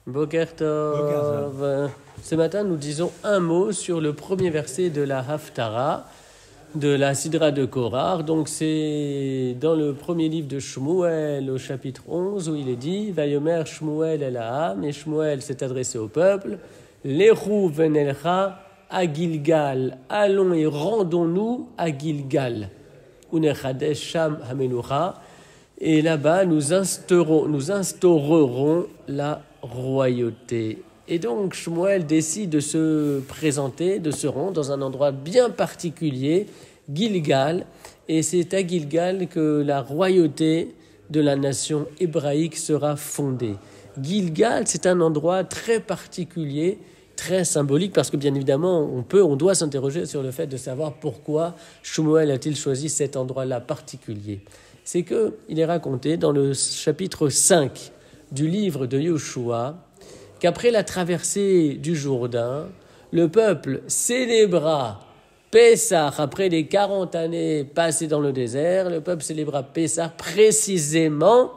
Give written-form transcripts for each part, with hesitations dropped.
Boker Tov. Ce matin, nous disons un mot sur le premier verset de la Haftara, de la Sidra de Korah. Donc c'est dans le premier livre de Shmuel, au chapitre 11, où il est dit « Vayomer Shmuel el ha'am » et Shmuel s'est adressé au peuple « Lechu venelcha à Gilgal, allons et rendons-nous à Gilgal. Unechadesh sham hamenucha » et là-bas, nous instaurerons la royauté. Et donc, Shmuel décide de se présenter, de se rendre dans un endroit bien particulier, Gilgal, et c'est à Gilgal que la royauté de la nation hébraïque sera fondée. Gilgal, c'est un endroit très particulier, très symbolique, parce que bien évidemment, on doit s'interroger sur le fait de savoir pourquoi Shmuel a-t-il choisi cet endroit-là particulier. C'est qu'il est raconté dans le chapitre 5 du livre de Yoshua qu'après la traversée du Jourdain, le peuple célébra Pessah, après les 40 années passées dans le désert, le peuple célébra Pessah précisément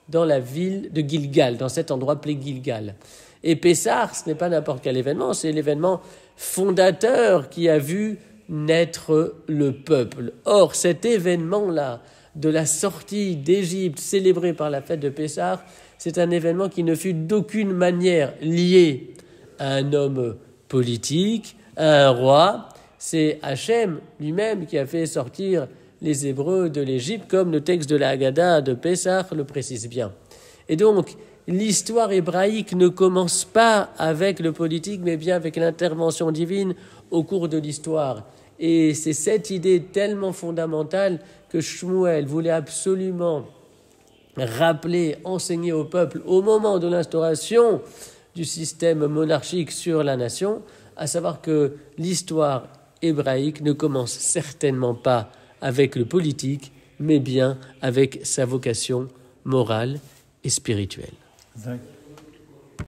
dans la ville de Gilgal, dans cet endroit appelé Gilgal. Et Pessah, ce n'est pas n'importe quel événement, c'est l'événement fondateur qui a vu naître le peuple. Or, cet événement-là, de la sortie d'Égypte célébrée par la fête de Pessah, c'est un événement qui ne fut d'aucune manière lié à un homme politique, à un roi. C'est Hachem lui-même qui a fait sortir les Hébreux de l'Égypte, comme le texte de la Haggadah de Pessah le précise bien. Et donc, l'histoire hébraïque ne commence pas avec le politique, mais bien avec l'intervention divine au cours de l'histoire. Et c'est cette idée tellement fondamentale que Shmuel voulait absolument rappeler, enseigner au peuple au moment de l'instauration du système monarchique sur la nation, à savoir que l'histoire hébraïque ne commence certainement pas avec le politique, mais bien avec sa vocation morale et spirituelle.